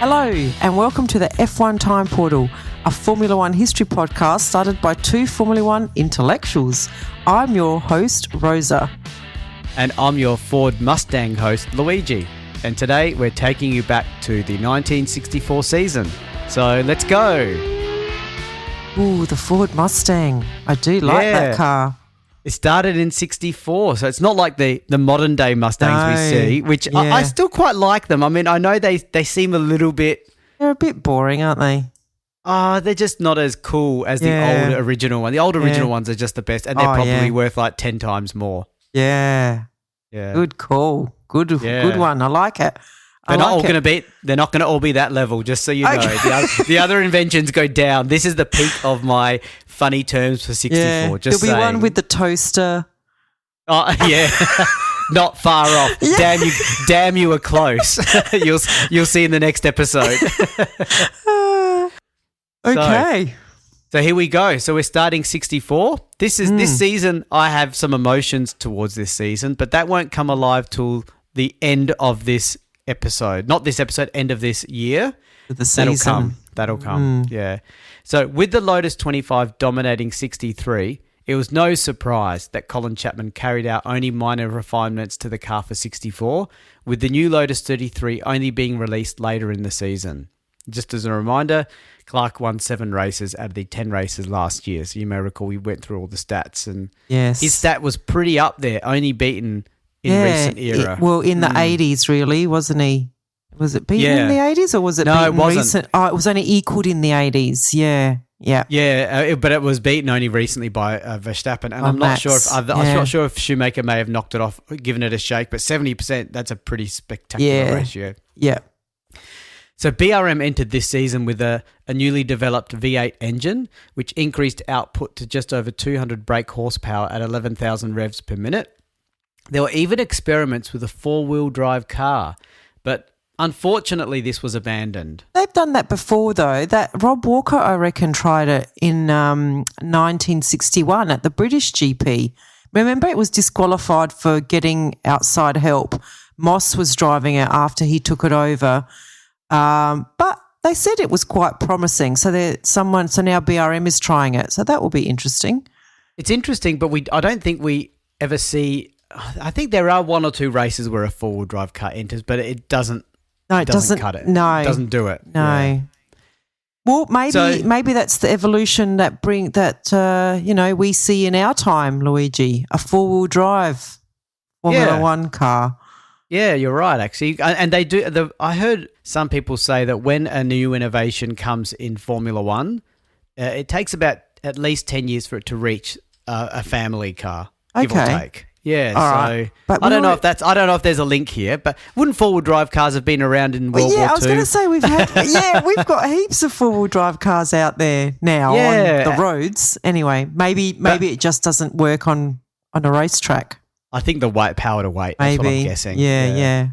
Hello and welcome to the F1 Time Portal, a Formula One history podcast started by two Formula One intellectuals. I'm your host, Rosa. And I'm your Ford Mustang host, Luigi. And today we're taking you back to the 1964 season. So let's go. Ooh, the Ford Mustang. I do like that car. It started in 64, so it's not like the modern day Mustangs we see, which I still quite like them. I mean, I know they seem a little bit... They're a bit boring, aren't they? They're just not as cool as the old original one. The old original ones are just the best, and they're probably worth like 10 times more. Yeah. Good call. Good one. I like it. They're not going to all be that level, just so you know. The other inventions go down. This is the peak of my funny terms for 64. Yeah. Just There'll be one with the toaster. Oh, yeah. Not far off. Yeah. Damn you were close. You'll see in the next episode. Okay. So here we go. So we're starting 64. This season. I have some emotions towards this season, but that won't come alive till the end of this episode. Not this episode, end of this year. The season. That'll come. Yeah. So with the Lotus 25 dominating 63, it was no surprise that Colin Chapman carried out only minor refinements to the car for 64, with the new Lotus 33 only being released later in the season. Just as a reminder, Clark won 7 races out of the 10 races last year. So you may recall we went through all the stats, and his stat was pretty up there, only beaten in recent era. In the 80s, really, wasn't he? Was it beaten in the 80s or was it beaten recent? Oh, it was only equalled in the 80s. Yeah. But it was beaten only recently by Verstappen, and I'm not sure if I'm not sure if Schumacher may have knocked it off, given it a shake. But 70%, that's a pretty spectacular ratio. Yeah. So BRM entered this season with a newly developed V8 engine, which increased output to just over 200 brake horsepower at 11,000 revs per minute. There were even experiments with a 4-wheel drive car, but unfortunately this was abandoned. They've done that before though. That Rob Walker, I reckon, tried it in 1961 at the British GP. Remember, it was disqualified for getting outside help. Moss was driving it after he took it over. But they said it was quite promising. So now BRM is trying it. So that will be interesting. It's interesting, but I don't think we ever see. I think there are 1 or 2 races where a 4-wheel drive car enters, but it doesn't. No, it doesn't cut it. No, it doesn't do it. No. Yeah. Well, maybe that's the evolution that we see in our time, Luigi. A 4-wheel drive Formula One car. Yeah, you're right, actually. And they do. I heard some people say that when a new innovation comes in Formula One, it takes about at least 10 years for it to reach a family car, give or take. Yeah, right. But I don't know if there's a link here, but wouldn't 4-wheel drive cars have been around in World War II? I was going to say we've got heaps of 4-wheel drive cars out there now on the roads. Anyway, maybe it just doesn't work on a racetrack. I think the power to weight. That's what I'm guessing. Yeah.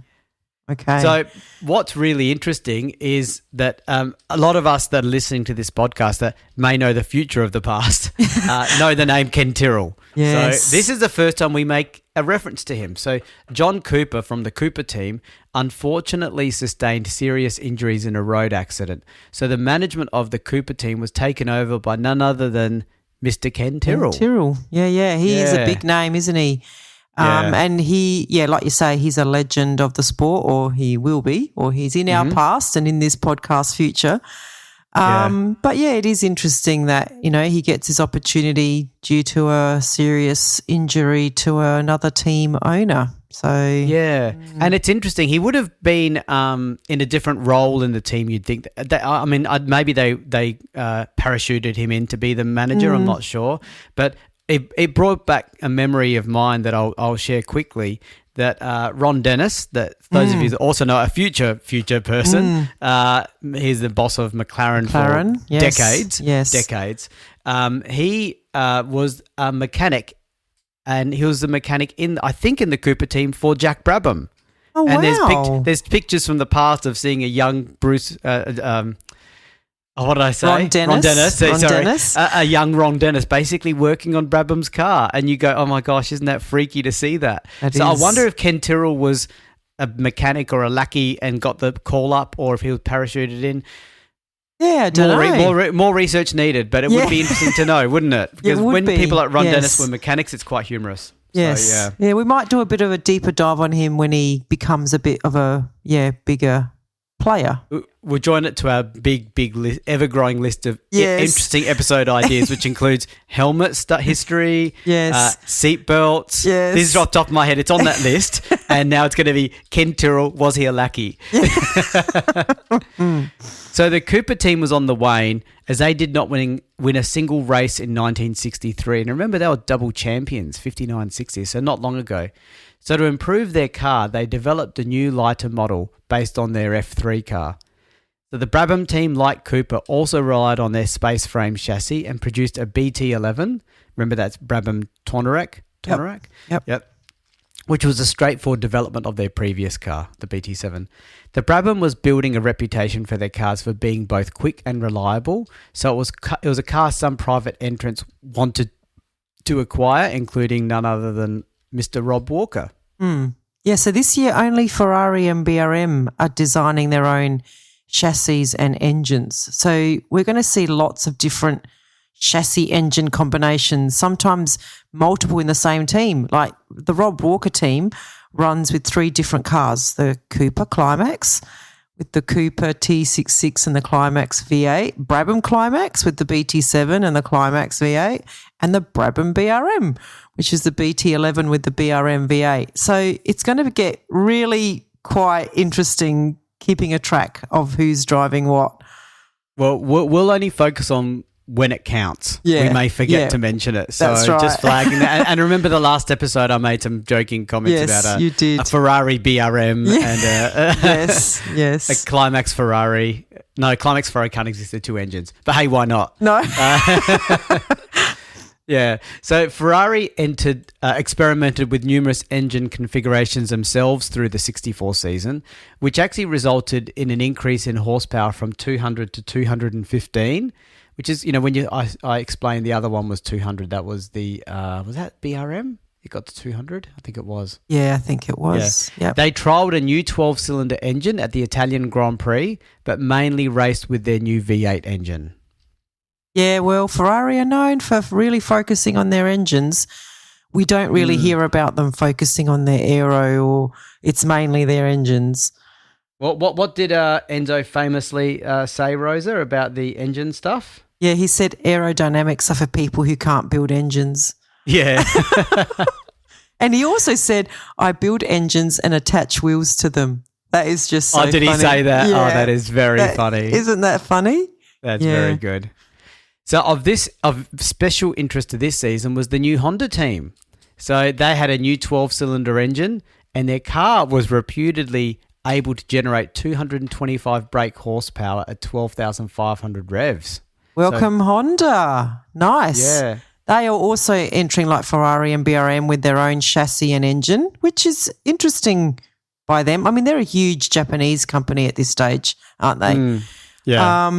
Okay. So what's really interesting is that a lot of us that are listening to this podcast that may know the future of the past know the name Ken Tyrrell. Yes. So this is the first time we make a reference to him. So John Cooper from the Cooper team unfortunately sustained serious injuries in a road accident. So the management of the Cooper team was taken over by none other than Mr. Ken Tyrrell. Ken Tyrrell. Yeah. He is a big name, isn't he? And he, like you say, he's a legend of the sport, or he will be, or he's in our past and in this podcast future. But it is interesting that, he gets his opportunity due to a serious injury to another team owner. So and it's interesting. He would have been in a different role in the team. You'd think maybe they parachuted him in to be the manager. I'm not sure, but it brought back a memory of mine that I'll share quickly. That Ron Dennis, that those of you that also know, a future person, he's the boss of McLaren for decades. Yes. Decades. He was a mechanic, and he was the mechanic in the Cooper team for Jack Brabham. Oh, and wow. there's pictures from the past of seeing a young Bruce. What did I say? Ron Dennis. A young Ron Dennis basically working on Brabham's car. And you go, oh my gosh, isn't that freaky to see that? I wonder if Ken Tyrrell was a mechanic or a lackey and got the call up, or if he was parachuted in. Yeah, I don't know. More research needed, but it would be interesting to know, wouldn't it? Because when people like Ron Dennis were mechanics, it's quite humorous. Yes. So, yeah, we might do a bit of a deeper dive on him when he becomes a bit of a bigger player. We'll join it to our big list, ever-growing list of interesting episode ideas, which includes helmet history, seat belts. Yes. This is off the top of my head. It's on that list. And now it's going to be Ken Tyrrell, was he a lackey? So the Cooper team was on the wane as they did not win a single race in 1963. And remember, they were double champions, 59-60, so not long ago. So to improve their car, they developed a new lighter model based on their F3 car. So the Brabham team, like Cooper, also relied on their space frame chassis and produced a BT11. Remember, that's Brabham Tonorak? Yep. Which was a straightforward development of their previous car, the BT7. The Brabham was building a reputation for their cars for being both quick and reliable. So it was a car some private entrants wanted to acquire, including none other than Mr. Rob Walker. Yeah, so this year only Ferrari and BRM are designing their own chassis and engines. So we're going to see lots of different chassis engine combinations, sometimes multiple in the same team. Like the Rob Walker team runs with 3 different cars, the Cooper Climax with the Cooper T66 and the Climax V8, Brabham Climax with the BT7 and the Climax V8, and the Brabham BRM, which is the BT11 with the BRM V8. So it's going to get really quite interesting keeping a track of who's driving what. Well, we'll only focus on when it counts. Yeah, we may forget to mention it. So that's right. Just flagging that. And remember the last episode I made some joking comments about a Ferrari BRM and yes. a Climax Ferrari. No, Climax Ferrari can't exist with 2 engines. But hey, why not? No. Yeah. So Ferrari experimented with numerous engine configurations themselves through the 64 season, which actually resulted in an increase in horsepower from 200 to 215, which is, when I explained the other one was 200. That was the, was that BRM? It got to 200? I think it was. Yeah, I think it was. Yeah. Yep. They trialled a new 12-cylinder engine at the Italian Grand Prix, but mainly raced with their new V8 engine. Yeah, well, Ferrari are known for really focusing on their engines. We don't really hear about them focusing on their aero, or it's mainly their engines. Well, what did Enzo famously say, Rosa, about the engine stuff? Yeah, he said aerodynamics are for people who can't build engines. Yeah. And he also said, I build engines and attach wheels to them. That is just so funny. Oh, did he say that? Yeah. Oh, that is very funny. Isn't that funny? That's very good. So of special interest to this season was the new Honda team. So they had a new 12-cylinder engine, and their car was reputedly able to generate 225 brake horsepower at 12,500 revs. Welcome, Honda. Nice. Yeah. They are also entering like Ferrari and BRM with their own chassis and engine, which is interesting by them. I mean, they're a huge Japanese company at this stage, aren't they? Yeah.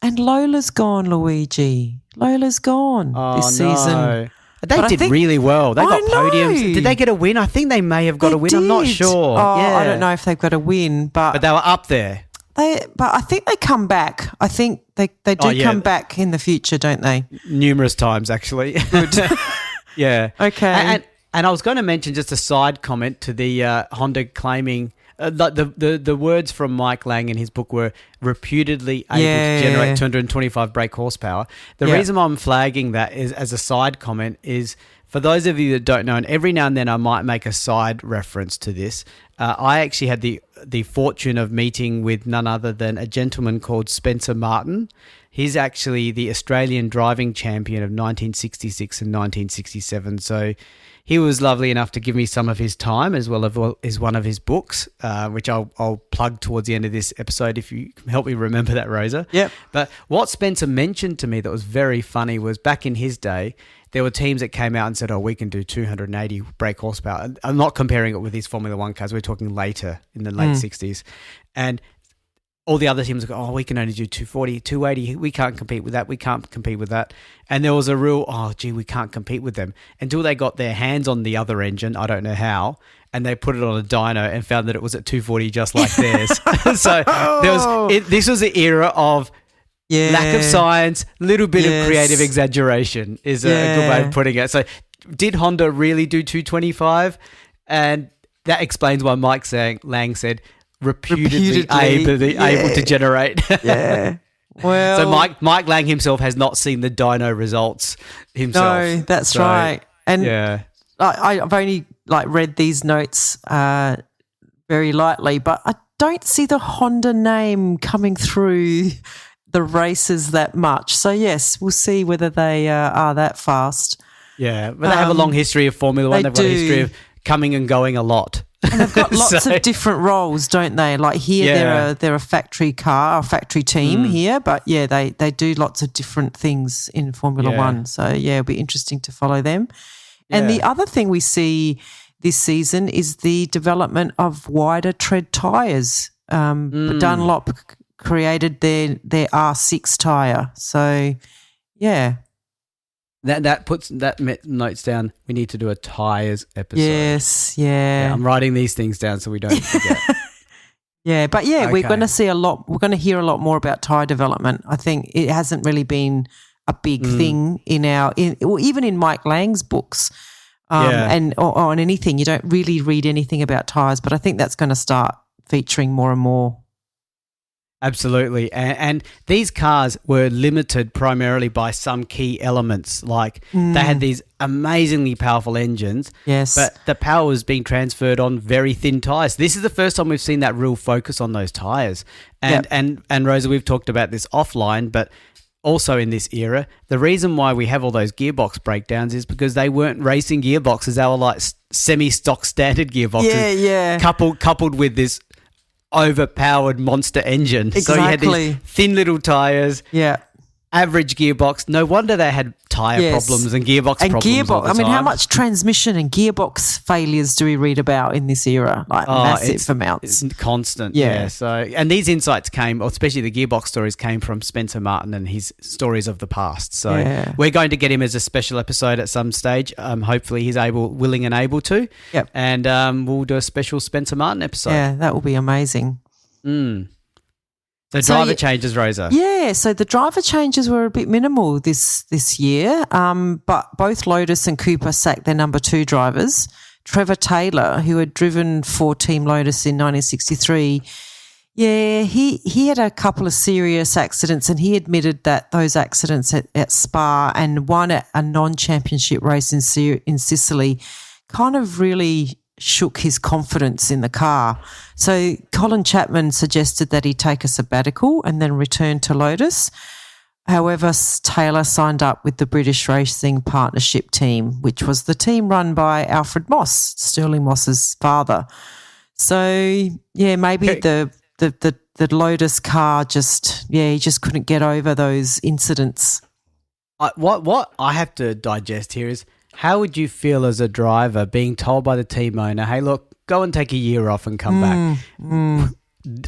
And Lola's gone, Luigi. Lola's gone this season. They did really well. They got podiums. Did they get a win? I think they may have got a win. I'm not sure. I don't know if they've got a win, but they were up there. But I think they come back. I think they do come back in the future, don't they? Numerous times, actually. Good. Yeah. Okay. And I was going to mention just a side comment to the Honda claiming the words from Mike Lang in his book were reputedly able to generate 225 brake horsepower. The reason I'm flagging that is as a side comment is for those of you that don't know, and every now and then I might make a side reference to this. I actually had the fortune of meeting with none other than a gentleman called Spencer Martin. He's actually the Australian driving champion of 1966 and 1967. So he was lovely enough to give me some of his time as well as one of his books, which I'll plug towards the end of this episode if you can help me remember that, Rosa. Yep. But what Spencer mentioned to me that was very funny was back in his day, there were teams that came out and said, we can do 280 brake horsepower. And I'm not comparing it with these Formula One cars. We're talking later in the late 60s. And all the other teams go, oh, we can only do 240, 280. We can't compete with that. We can't compete with that. And there was a real, we can't compete with them until they got their hands on the other engine. I don't know how. And they put it on a dyno and found that it was at 240 just like theirs. So this was the era of lack of science, little bit of creative exaggeration is a good way of putting it. So did Honda really do 225? And that explains why Mike Lang said, reputedly able to generate. Yeah. Well, so Mike Lang himself has not seen the dyno results himself. No, that's right. And I've only read these notes very lightly, but I don't see the Honda name coming through the races that much. So yes, we'll see whether they are that fast. Yeah, but they have a long history of Formula One. They've got a history of coming and going a lot. And they've got lots of different roles, don't they? Like here, they're a factory car, a factory team here, but they do lots of different things in Formula One. So it'll be interesting to follow them. Yeah. And the other thing we see this season is the development of wider tread tyres. Dunlop created their R6 tyre. So That notes down. We need to do a tyres episode. Yes, yeah. I'm writing these things down so we don't forget. We're going to see a lot. We're going to hear a lot more about tyre development. I think it hasn't really been a big thing even in Mike Lang's books, and on anything. You don't really read anything about tyres, but I think that's going to start featuring more and more. Absolutely. And these cars were limited primarily by some key elements. Like they had these amazingly powerful engines, but the power was being transferred on very thin tyres. This is the first time we've seen that real focus on those tyres. And Rosa, we've talked about this offline, but also in this era, the reason why we have all those gearbox breakdowns is because they weren't racing gearboxes. They were like semi-stock standard gearboxes coupled with this overpowered monster engine. Exactly. So you had these thin little tyres, average gearbox. No wonder they had tyre problems and gearbox problems all the time. How much transmission and gearbox failures do we read about in this era? Massive amounts. It's constant, So, and these insights came, especially the gearbox stories, came from Spencer Martin and his stories of the past. So we're going to get him as a special episode at some stage. Hopefully he's willing and able to. Yep. And we'll do a special Spencer Martin episode. Yeah, that will be amazing. So driver changes, Rosa. Yeah, so the driver changes were a bit minimal this year, but both Lotus and Cooper sacked their number 2 drivers. Trevor Taylor, who had driven for Team Lotus in 1963, he had a couple of serious accidents, and he admitted that those accidents at Spa and one at a non-championship race in Sicily kind of really shook his confidence in the car. So Colin Chapman suggested that he take a sabbatical and then return to Lotus. However, Taylor signed up with the British Racing Partnership Team, which was the team run by Alfred Moss, Stirling Moss's father. So, maybe the Lotus car he just couldn't get over those incidents. What I have to digest here is, how would you feel as a driver being told by the team owner, hey, look, go and take a year off and come back?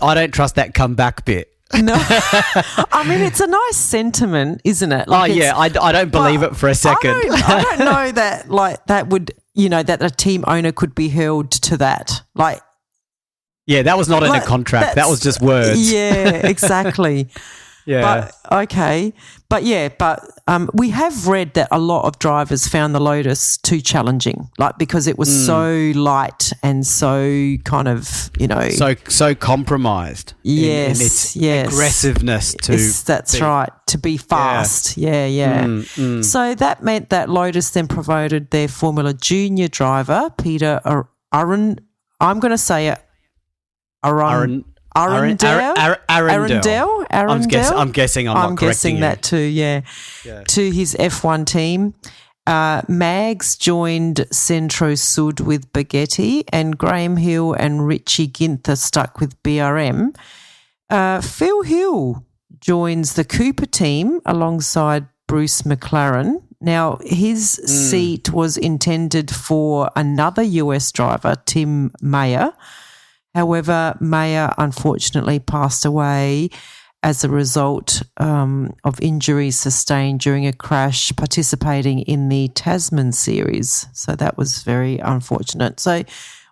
I don't trust that come back bit. No. I mean, it's a nice sentiment, isn't it? I don't believe it for a second. I don't know that that would, that a team owner could be held to that. That was not in a contract. That was just words. Yeah, exactly. Yeah. But we have read that a lot of drivers found the Lotus too challenging, because it was so light and so kind of, so compromised. Yes, in its aggressiveness to be fast. Yeah. So that meant that Lotus then promoted their Formula Junior driver, Peter Arundel. I'm going to say it. Arundel. I'm guessing I'm guessing that too, to his F1 team. Mags joined Centro Sud with Baghetti, and Graham Hill and Richie Ginther stuck with BRM. Phil Hill joins the Cooper team alongside Bruce McLaren. Now, his seat was intended for another US driver, Tim Mayer. However, Mayer unfortunately passed away as a result of injuries sustained during a crash participating in the Tasman series. So that was very unfortunate. So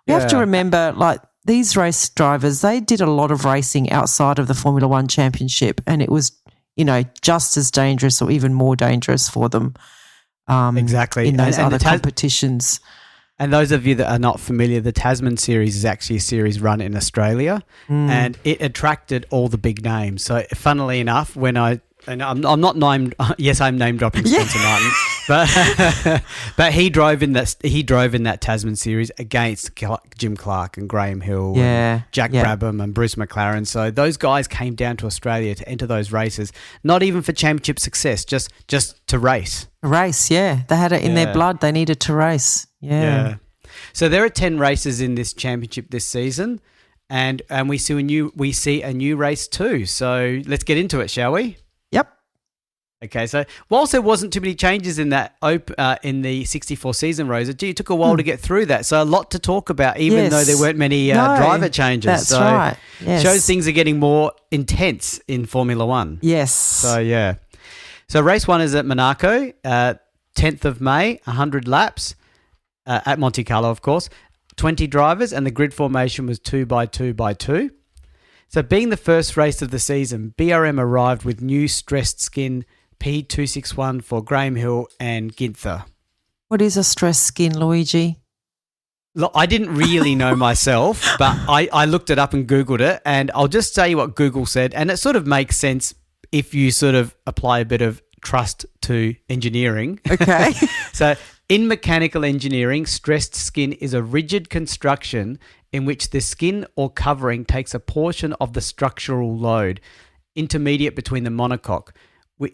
we have to remember, like, these race drivers, they did a lot of racing outside of the Formula One Championship, and it was, just as dangerous or even more dangerous for them. Exactly. In those other competitions. And those of you that are not familiar, the Tasman series is actually a series run in Australia, and it attracted all the big names. So, funnily enough, I'm not named. Yes, I'm name dropping Spencer Martin, but he drove in that Tasman series against Jim Clark and Graham Hill, and Jack Brabham and Bruce McLaren. So those guys came down to Australia to enter those races, not even for championship success, just to race. Race, yeah. They had it in their blood. They needed to race. Yeah. So there are 10 races in this championship this season, and we see a new race too. So let's get into it, shall we? Yep. Okay, so whilst there wasn't too many changes in that in the 64 season, Rosa, it took a while to get through that. So a lot to talk about, even though there weren't many driver changes. That's right. Yes. Shows things are getting more intense in Formula One. Yes. So, yeah. So race 1 is at Monaco, 10th of May, 100 laps at Monte Carlo, of course. 20 drivers, and the grid formation was 2 by 2 by 2. So being the first race of the season, BRM arrived with new stressed skin P261 for Graham Hill and Ginther. What is a stressed skin, Luigi? Look, I didn't really know myself, but I looked it up and Googled it, and I'll just tell you what Google said, and it sort of makes sense if you sort of apply a bit of trust to engineering. Okay. So in mechanical engineering, stressed skin is a rigid construction in which the skin or covering takes a portion of the structural load, intermediate between the monocoque,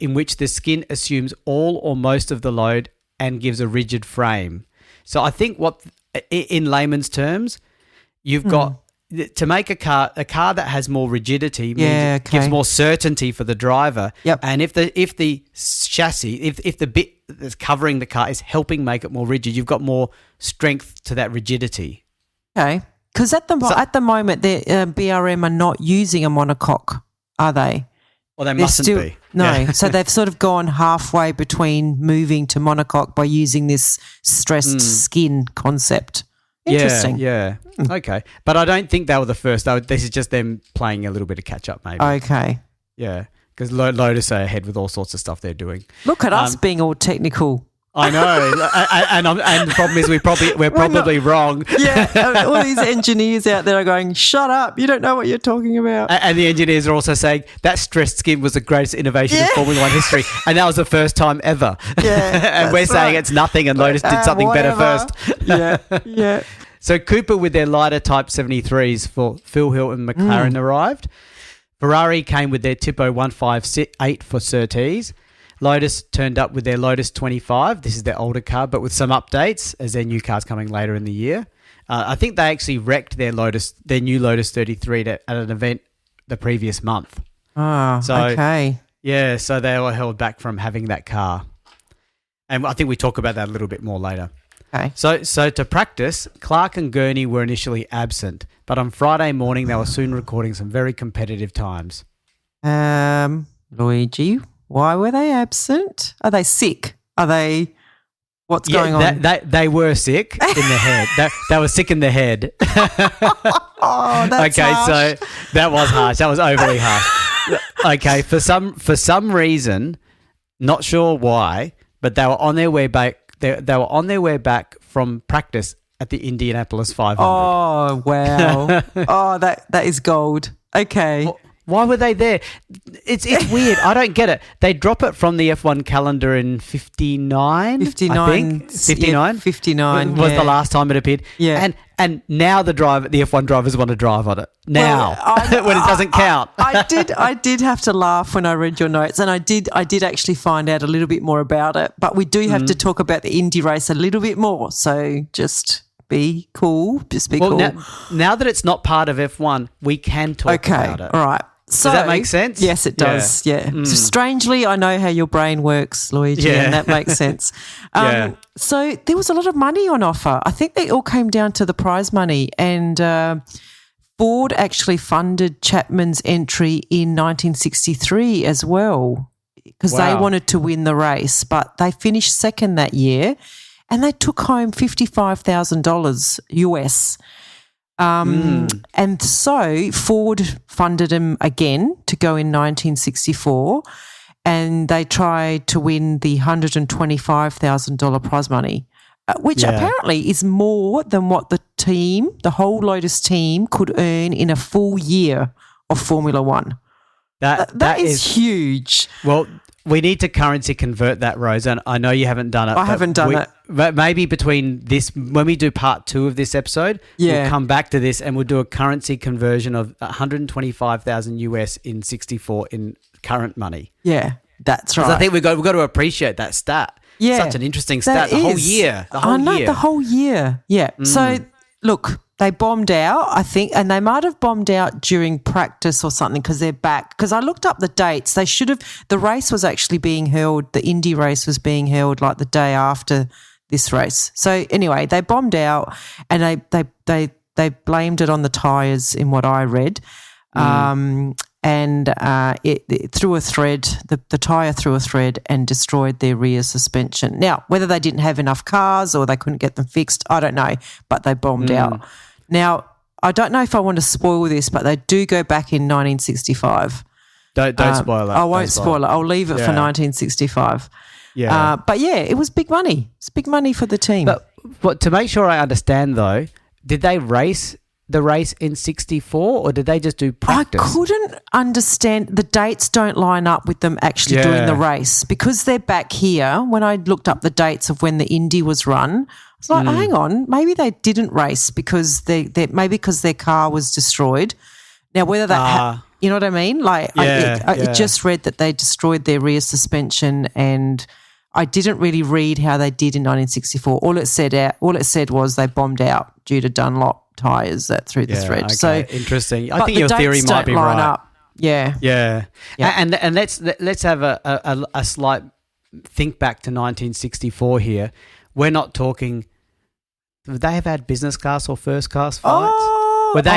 in which the skin assumes all or most of the load and gives a rigid frame. So I think what, in layman's terms, you've got to make a car that has more rigidity means it gives more certainty for the driver. Yep. And if the chassis, if the bit that's covering the car is helping make it more rigid, you've got more strength to that rigidity. Okay. Because at the moment, the BRM are not using a monocoque, are they? Well, they mustn't be. No. Yeah. So they've sort of gone halfway between moving to monocoque by using this stressed skin concept. Interesting. Yeah. Okay. But I don't think they were the first. This is just them playing a little bit of catch up, maybe. Okay. Yeah. Because Lotus are ahead with all sorts of stuff they're doing. Look at us being all technical. I know, and the problem is we're probably wrong. Yeah, all these engineers out there are going, "Shut up! You don't know what you're talking about." And the engineers are also saying that stressed skin was the greatest innovation in Formula One history, and that was the first time ever. Yeah, and we're saying it's nothing, and Lotus did something better first. Yeah. So Cooper with their lighter Type 73s for Phil Hill and McLaren arrived. Ferrari came with their Tipo 158 for Surtees. Lotus turned up with their Lotus 25. This is their older car, but with some updates as their new car's coming later in the year. I think they actually wrecked their new Lotus 33 at an event the previous month. Oh, okay. Yeah, so they were held back from having that car. And I think we talk about that a little bit more later. Okay. So to practice, Clark and Gurney were initially absent, but on Friday morning they were soon recording some very competitive times. Luigi, why were they absent? Are they sick? What's going on? They were sick in the head. They were sick in the head. Oh, that's okay, harsh. so that was harsh. That was overly harsh. Okay, for some reason, not sure why, but they were on their way back. They were on their way back from practice at the Indianapolis 500. Oh, wow. Oh, that is gold. Okay. Why were they there? It's weird. I don't get it. They drop it from the F1 calendar in 59, 59, I think. 59? Yeah, 59, was the last time it appeared. Yeah. And now the F1 drivers want to drive on it. Now, when it doesn't count. I did have to laugh when I read your notes, and I did actually find out a little bit more about it. But we do have to talk about the Indy race a little bit more. So just be cool. Just be cool. Now that it's not part of F1, we can talk about it. All right. So, does that make sense? Yes, it does. Yeah. So strangely, I know how your brain works, Luigi, and that makes sense. So there was a lot of money on offer. I think they all came down to the prize money, and Ford actually funded Chapman's entry in 1963 as well because they Wow. wanted to win the race, but they finished second that year and they took home $55,000 US. And so Ford funded him again to go in 1964 and they tried to win the $125,000 prize money, which apparently is more than what the whole Lotus team could earn in a full year of Formula One. That is huge. Well, we need to currency convert that, Rose, and I know you haven't done it. I haven't done it. But maybe between this, when we do part 2 of this episode, we'll come back to this and we'll do a currency conversion of 125,000 US in 64 in current money. Yeah, that's right. Because I think we've got to appreciate that stat. Yeah, such an interesting stat. The whole year. The whole year. Yeah. So look, they bombed out, I think, and they might have bombed out during practice or something because they're back. Because I looked up the dates. They should have. The race was actually being held. The Indy race was being held like the day after this race. So anyway, they bombed out, and they blamed it on the tyres, in what I read. And it threw a thread, the tyre threw a thread and destroyed their rear suspension. Now, whether they didn't have enough cars or they couldn't get them fixed, I don't know, but they bombed out. Now, I don't know if I want to spoil this, but they do go back in 1965. Don't spoil it. I won't spoil it. I'll leave it for 1965. Yeah. But yeah, it was big money. It's big money for the team. But to make sure I understand though, did they race the race in 64 or did they just do practice? I couldn't understand. The dates don't line up with them actually doing the race because they're back here. When I looked up the dates of when the Indy was run, I was like, hang on, maybe they didn't race because because their car was destroyed. Now, whether that you know what I mean? Like, I just read that they destroyed their rear suspension, and I didn't really read how they did in 1964. All it said was they bombed out due to Dunlop tyres that threw the thread. Okay. So interesting. I think your theory might be right. Up. Yeah. And let's have a slight think back to 1964 here. We're not talking. Would they have had business class or first class flights? Would they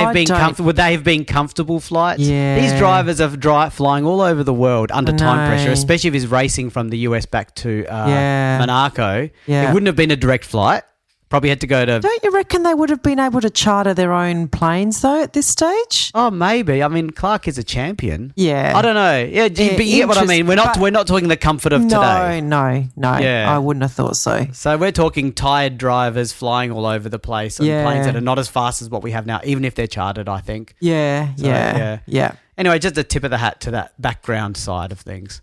have been comfortable flights? Yeah. These drivers are flying all over the world under time pressure, especially if he's racing from the US back to Monaco. Yeah. It wouldn't have been a direct flight. Probably had to go to... Don't you reckon they would have been able to charter their own planes, though, at this stage? Oh, maybe. I mean, Clark is a champion. Yeah. I don't know. Yeah, but you get what I mean. We're not talking the comfort of today. No. Yeah. I wouldn't have thought so. So we're talking tired drivers flying all over the place on planes that are not as fast as what we have now, even if they're chartered, I think. Yeah. Anyway, just a tip of the hat to that background side of things.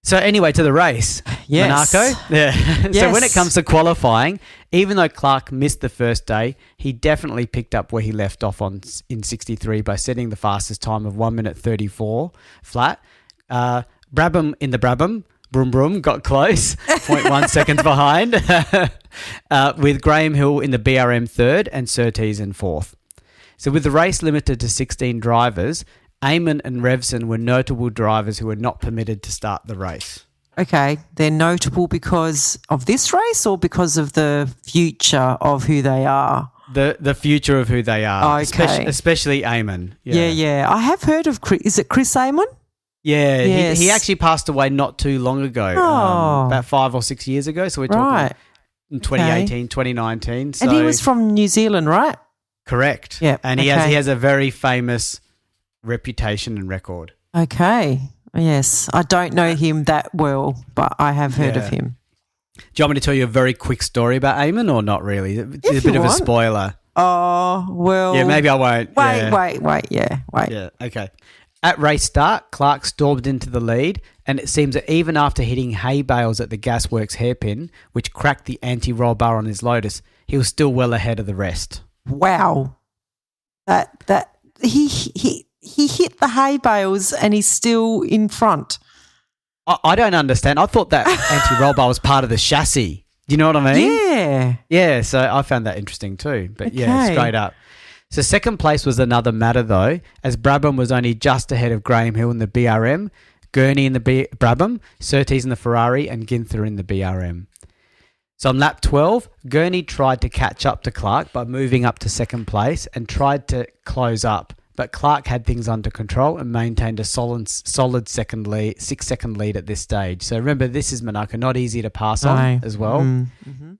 So anyway, to the race, Monaco. Yeah. So when it comes to qualifying, even though Clark missed the first day, he definitely picked up where he left off in 63 by setting the fastest time of 1 minute 34 flat. Brabham in the Brabham, Broom Broom, got close, 0.1 seconds behind, with Graham Hill in the BRM third and Surtees in fourth. So with the race limited to 16 drivers, Eamon and Revson were notable drivers who were not permitted to start the race. Okay, they're notable because of this race or because of the future of who they are? The future of who they are, okay. especially Eamon. Yeah. I have heard of Chris. Is it Chris Eamon? Yeah, yes. he actually passed away not too long ago, about 5 or 6 years ago. So we're talking in 2018, 2019. So. And he was from New Zealand, right? Correct. Yeah, and he has a very famous reputation and record. Okay. Yes. I don't know him that well, but I have heard of him. Do you want me to tell you a very quick story about Eamon or not really? It's a bit of a spoiler. Oh, well. Yeah, maybe I won't. Wait. Yeah, wait. Yeah, okay. At race start, Clark stormed into the lead, and it seems that even after hitting hay bales at the Gasworks hairpin, which cracked the anti-roll bar on his Lotus, he was still well ahead of the rest. Wow. That he hit the hay bales and he's still in front. I don't understand. I thought that anti-roll bar was part of the chassis. Do you know what I mean? Yeah. Yeah, so I found that interesting too. But straight up. So second place was another matter though, as Brabham was only just ahead of Graham Hill in the BRM, Gurney in the Brabham, Surtees in the Ferrari, and Ginther in the BRM. So on lap 12, Gurney tried to catch up to Clark by moving up to second place and tried to close up. But Clark had things under control and maintained a solid 6-second lead at this stage. So remember, this is Monaco, not easy to pass on as well. Mm-hmm.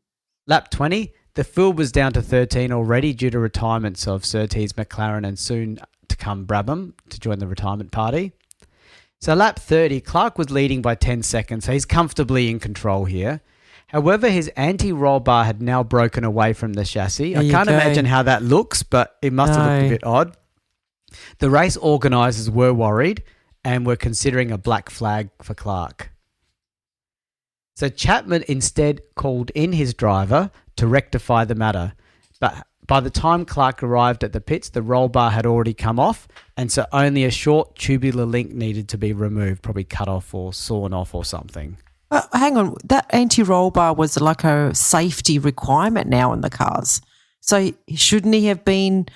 Lap 20, the field was down to 13 already due to retirements of Surtees, McLaren and soon to come Brabham to join the retirement party. So lap 30, Clark was leading by 10 seconds, so he's comfortably in control here. However, his anti-roll bar had now broken away from the chassis. I can't imagine how that looks, but it must have looked a bit odd. The race organisers were worried and were considering a black flag for Clark. So Chapman instead called in his driver to rectify the matter. But by the time Clark arrived at the pits, the roll bar had already come off, and so only a short tubular link needed to be removed, probably cut off or sawn off or something. Hang on, that anti-roll bar was like a safety requirement now in the cars. So shouldn't he have been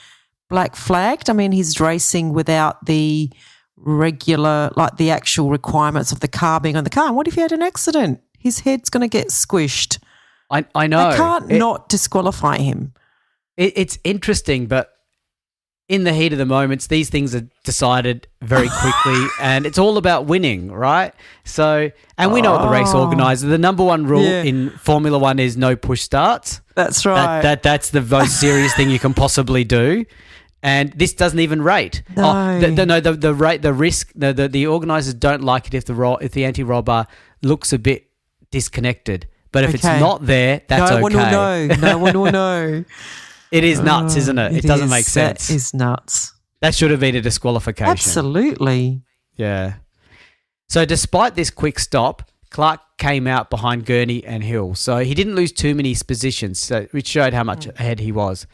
black flagged? I mean, he's racing without the regular, like the actual requirements of the car being on the car. And what if he had an accident? His head's going to get squished. I know. They can't not disqualify him. It's interesting, but in the heat of the moments, these things are decided very quickly and it's all about winning, right? So, and we know what the race organizer, the number one rule in Formula One is no push starts. That's right. That's the most serious thing you can possibly do. And this doesn't even rate. No. The risk, the organisers don't like it if the anti-roll bar looks a bit disconnected. But if it's not there, that's okay. No one will know. No one will know. It is nuts, isn't it? It doesn't make sense. That is nuts. That should have been a disqualification. Absolutely. Yeah. So despite this quick stop, Clark came out behind Gurney and Hill. So he didn't lose too many positions, which showed how much ahead he was.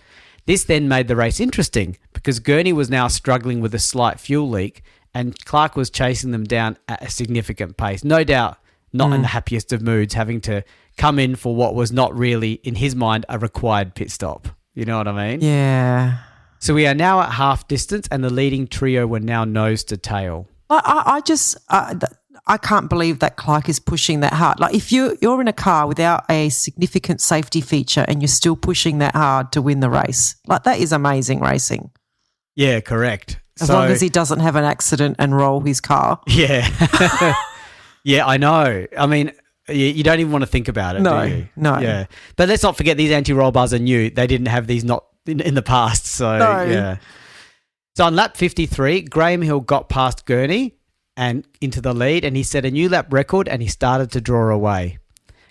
This then made the race interesting because Gurney was now struggling with a slight fuel leak and Clark was chasing them down at a significant pace. No doubt not in the happiest of moods, having to come in for what was not really, in his mind, a required pit stop. You know what I mean? Yeah. So we are now at half distance and the leading trio were now nose to tail. I can't believe that Clark is pushing that hard. Like if you're in a car without a significant safety feature and you're still pushing that hard to win the race, like that is amazing racing. Yeah, correct. As long as he doesn't have an accident and roll his car. Yeah. Yeah, I know. I mean, you don't even want to think about it, do you? No. Yeah. But let's not forget these anti-roll bars are new. They didn't have these not in the past. So, yeah. So on lap 53, Graham Hill got past Gurney and into the lead and he set a new lap record and he started to draw away.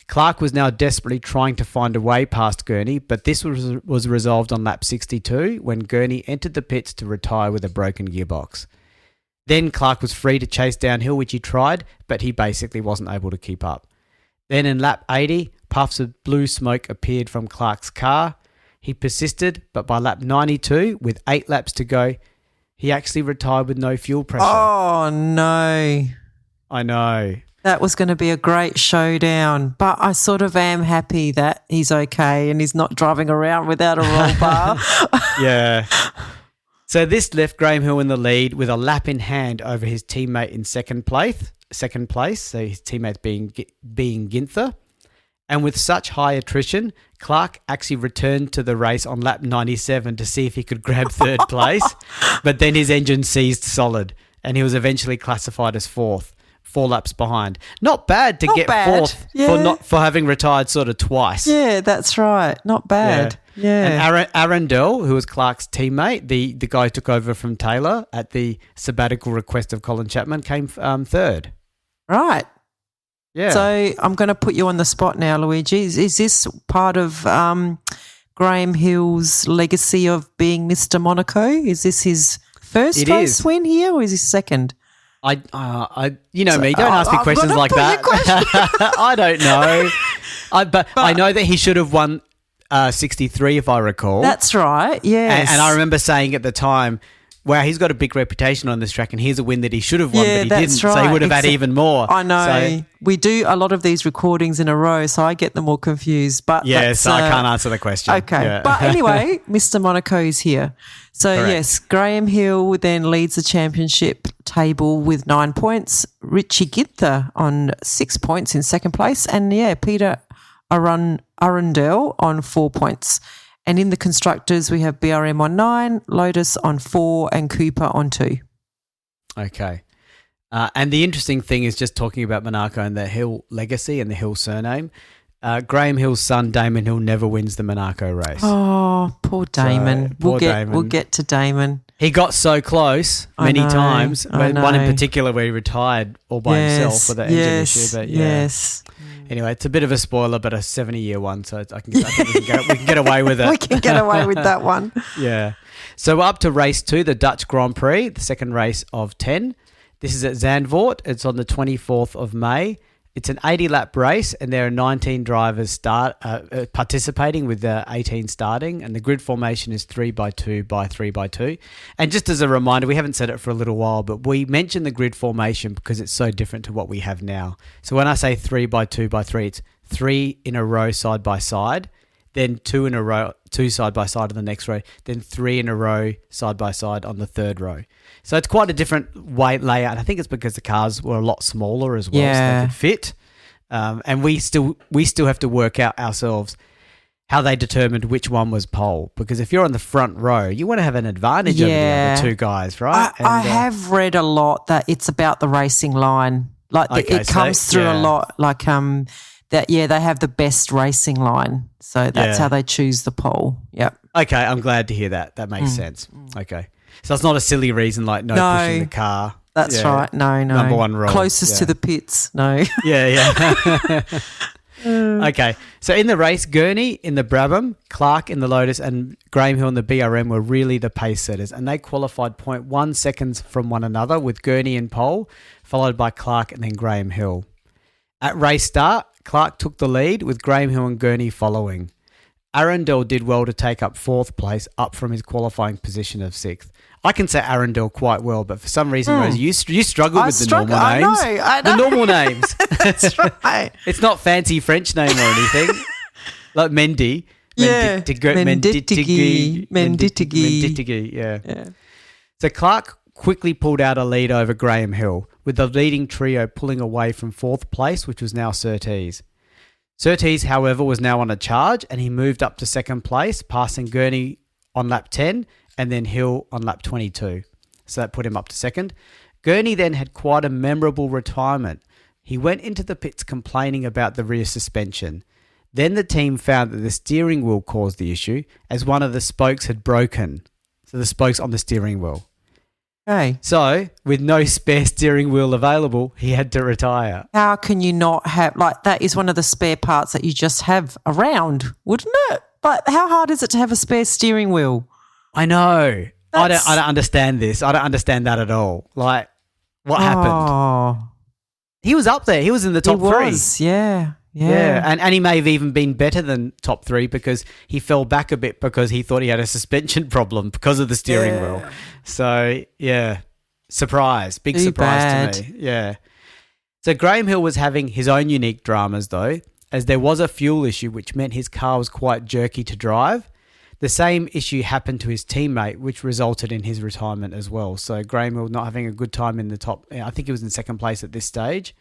Clark was now desperately trying to find a way past Gurney, but this was resolved on lap 62 when Gurney entered the pits to retire with a broken gearbox. Then Clark was free to chase downhill, which he tried, but he basically wasn't able to keep up. Then in lap 80, puffs of blue smoke appeared from Clark's car. He persisted, but by lap 92, with 8 laps to go, he actually retired with no fuel pressure. Oh, no. I know. That was going to be a great showdown, but I sort of am happy that he's okay and he's not driving around without a roll bar. Yeah. So this left Graham Hill in the lead with a lap in hand over his teammate in second place. So his teammate being Ginther. And with such high attrition, Clark actually returned to the race on lap 97 to see if he could grab third place. But then his engine seized solid and he was eventually classified as fourth, 4 laps behind. Not bad to get fourth for having retired sort of twice. Yeah, that's right. Not bad. Yeah. And Arundel, who was Clark's teammate, the guy who took over from Taylor at the sabbatical request of Colin Chapman, came third. Right. Yeah. So I'm going to put you on the spot now, Luigi. Is this part of Graham Hill's legacy of being Mr. Monaco? Is this his first race win here or is he second? Me, don't ask me questions like that. I don't know. But I know that he should have won 63, if I recall. That's right, yes. And I remember saying at the time, wow, he's got a big reputation on this track and here's a win that he should have won, but he didn't. Right. So he would have had even more. I know. We do a lot of these recordings in a row, so I get them all confused. But so I can't answer the question. Okay. Yeah. But anyway, Mr. Monaco is here. So, correct. Yes, Graham Hill then leads the championship table with 9 points. Richie Ginther on 6 points in second place. And, Peter Arundel on 4 points. And in the constructors, we have BRM on 9, Lotus on 4 and Cooper on 2. Okay. And the interesting thing is just talking about Monaco and the Hill legacy and the Hill surname. Graham Hill's son, Damon Hill, never wins the Monaco race. Oh, poor Damon. We'll get to Damon. He got so close many times. One in particular where he retired all by himself with that engine issue. But yes. Anyway, it's a bit of a spoiler, but a 70-year one, so I think we can get away with it. We can get away with that one. Yeah. So we're up to race 2, the Dutch Grand Prix, the second race of 10. This is at Zandvoort. It's on the 24th of May. It's an 80-lap race, and there are 19 drivers participating with 18 starting, and the grid formation is 3x2 by 3x2. And just as a reminder, we haven't said it for a little while, but we mention the grid formation because it's so different to what we have now. So when I say 3x2 by 3, it's 3 in a row side by side, then 2 in a row, 2 side by side on the next row, then 3 in a row side by side on the third row. So it's quite a different weight layout. I think it's because the cars were a lot smaller as well, so they could fit. And we still have to work out ourselves how they determined which one was pole. Because if you're on the front row, you want to have an advantage over the other two guys, right? I have read a lot that it's about the racing line. Like it comes through a lot. Like that. Yeah, they have the best racing line, so that's how they choose the pole. Yep. Okay, I'm glad to hear that. That makes sense. Okay. So it's not a silly reason like pushing the car. That's right. No. Number one rule. Closest to the pits. No. Yeah. Okay. So in the race, Gurney in the Brabham, Clark in the Lotus, and Graham Hill in the BRM were really the pace setters, and they qualified 0.1 seconds from one another, with Gurney in pole, followed by Clark and then Graham Hill. At race start, Clark took the lead, with Graham Hill and Gurney following. Arundel did well to take up 4th place, up from his qualifying position of 6th. I can say Arundel quite well, but for some reason, Rosie, you struggle with the normal names. I know. The normal names. That's right. It's not fancy French name or anything. Like Mendy. Yeah. Menditigi. Yeah. So Clark quickly pulled out a lead over Graham Hill, with the leading trio pulling away from 4th place, which was now Surtees. Surtees, however, was now on a charge, and he moved up to 2nd place, passing Gurney on lap 10 and then Hill on lap 22. So that put him up to 2nd. Gurney then had quite a memorable retirement. He went into the pits complaining about the rear suspension. Then the team found that the steering wheel caused the issue, as one of the spokes had broken. So the spokes on the steering wheel. Okay. So, with no spare steering wheel available, he had to retire. How can you not have, that is one of the spare parts that you just have around, wouldn't it? But how hard is it to have a spare steering wheel? I know. I don't understand this. I don't understand that at all. What happened? He was up there. He was in the top 3. Yeah. And he may have even been better than top 3 because he fell back a bit because he thought he had a suspension problem because of the steering wheel. So, surprise. Big surprise to me. Yeah. So Graham Hill was having his own unique dramas though, as there was a fuel issue which meant his car was quite jerky to drive. The same issue happened to his teammate, which resulted in his retirement as well. So Graham Hill not having a good time in the top. I think he was in 2nd place at this stage.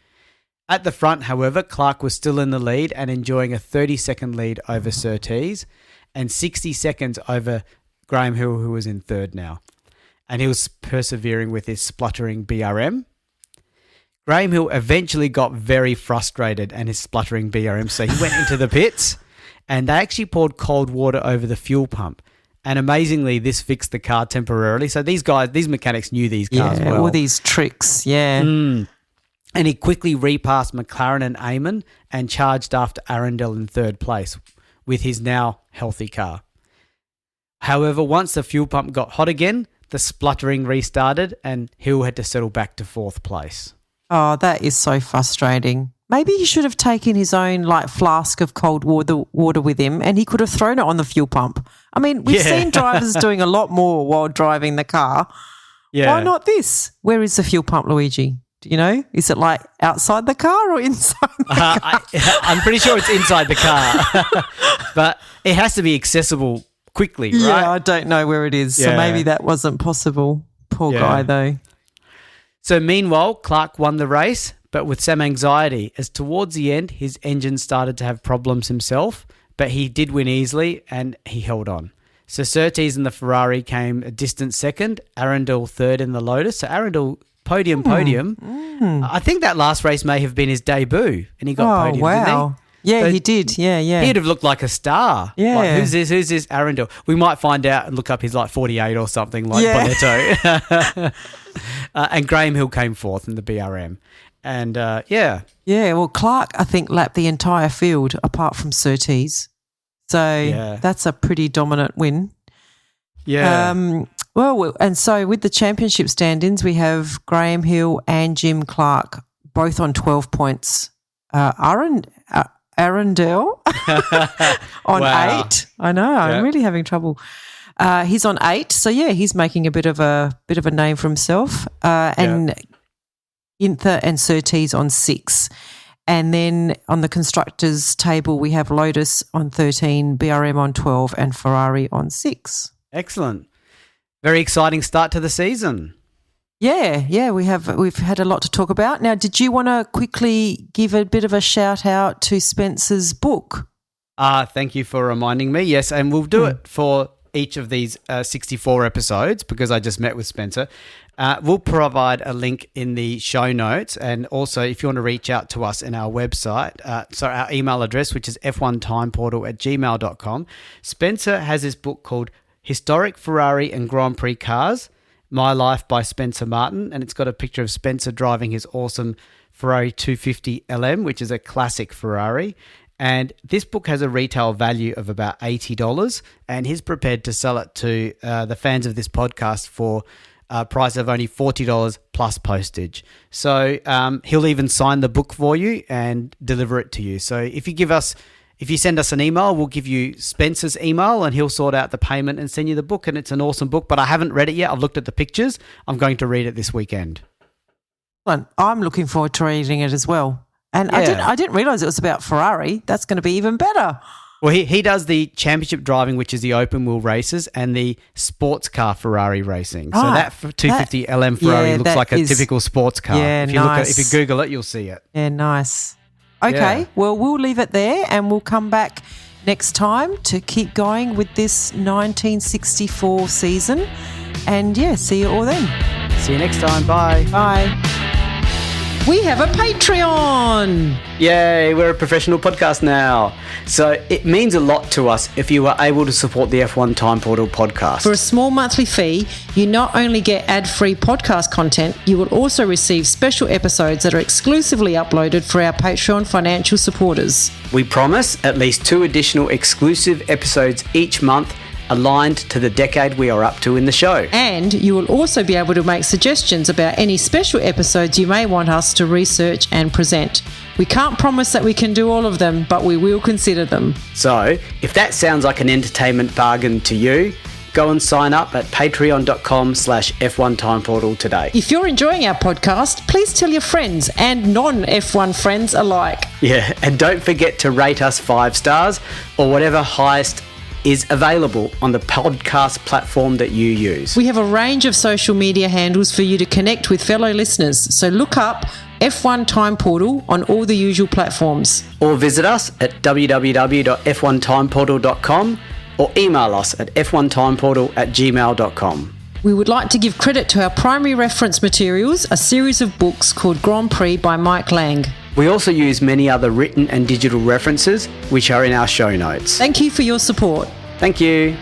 At the front, however, Clark was still in the lead and enjoying a 30-second lead over Surtees and 60 seconds over Graham Hill, who was in 3rd now. And he was persevering with his spluttering BRM. Graham Hill eventually got very frustrated and his spluttering BRM, so he went into the pits. And they actually poured cold water over the fuel pump. And amazingly, this fixed the car temporarily. So these mechanics knew these cars well. All these tricks, And he quickly repassed McLaren and Eamon and charged after Arundel in 3rd place with his now healthy car. However, once the fuel pump got hot again, the spluttering restarted and Hill had to settle back to 4th place. Oh, that is so frustrating. Maybe he should have taken his own flask of cold water with him and he could have thrown it on the fuel pump. I mean, we've seen drivers doing a lot more while driving the car. Yeah. Why not this? Where is the fuel pump, Luigi? Do you know? Is it outside the car or inside the car? I'm pretty sure it's inside the car. But it has to be accessible quickly, right? Yeah, I don't know where it is. So maybe that wasn't possible. Poor guy though. So meanwhile, Clark won the race, but with some anxiety, as towards the end, his engine started to have problems himself, but he did win easily and he held on. So Surtees and the Ferrari came a distant second, Arundel third in the Lotus. So Arundel, podium. I think that last race may have been his debut, and he got podium, didn't he? Yeah, So he did. Yeah. He'd have looked like a star. Yeah. Like, who's this Arundel? We might find out and look up, he's like 48 or something, like Bonetto. And Graham Hill came fourth in the BRM. And Yeah, well, Clark, I think, lapped the entire field apart from Surtees. So that's a pretty dominant win. yeah. And so with the championship stand-ins, we have Graham Hill and Jim Clark both on 12 points. Arundel on 8. I know, I'm really having trouble. He's on 8, so he's making a bit of a name for himself. And Inther and Surtees on 6. And then on the constructors table, we have Lotus on 13, BRM on 12, and Ferrari on 6. Excellent. Very exciting start to the season. Yeah, we've had a lot to talk about. Now, did you want to quickly give a bit of a shout out to Spencer's book? Thank you for reminding me. Yes, and we'll do it for each of these 64 episodes because I just met with Spencer. We'll provide a link in the show notes, and also if you want to reach out to us in our website, our email address, which is f1timeportal@gmail.com. Spencer has this book called Historic Ferrari and Grand Prix Cars, My Life by Spencer Martin, and it's got a picture of Spencer driving his awesome Ferrari 250 LM, which is a classic Ferrari. And this book has a retail value of about $80, and he's prepared to sell it to the fans of this podcast for a price of only $40 plus postage. So he'll even sign the book for you and deliver it to you. So if you send us an email, we'll give you Spencer's email and he'll sort out the payment and send you the book. And it's an awesome book, but I haven't read it yet. I've looked at the pictures. I'm going to read it this weekend. I'm looking forward to reading it as well. And I didn't realise it was about Ferrari. That's going to be even better. Well, he does the championship driving, which is the open wheel races, and the sports car Ferrari racing. So that 250 LM Ferrari looks like a typical sports car. Yeah, if you Google it, you'll see it. Yeah, nice. Okay, well, we'll leave it there and we'll come back next time to keep going with this 1964 season. And see you all then. See you next time. Bye. Bye. We have a Patreon. Yay, we're a professional podcast now. So it means a lot to us if you are able to support the F1 Time Portal podcast. For a small monthly fee, you not only get ad-free podcast content, you will also receive special episodes that are exclusively uploaded for our Patreon financial supporters. We promise at least 2 additional exclusive episodes each month aligned to the decade we are up to in the show. And you will also be able to make suggestions about any special episodes you may want us to research and present. We can't promise that we can do all of them, but we will consider them. So, if that sounds like an entertainment bargain to you, go and sign up at patreon.com/F1 Time Portal today. If you're enjoying our podcast, please tell your friends and non-F1 friends alike. Yeah, and don't forget to rate us 5 stars or whatever highest is available on the podcast platform that you use. We have a range of social media handles for you to connect with fellow listeners, so look up F1 Time Portal on all the usual platforms. Or visit us at www.f1timeportal.com or email us at f1timeportal@gmail.com. We would like to give credit to our primary reference materials, a series of books called Grand Prix by Mike Lang. We also use many other written and digital references, which are in our show notes. Thank you for your support. Thank you.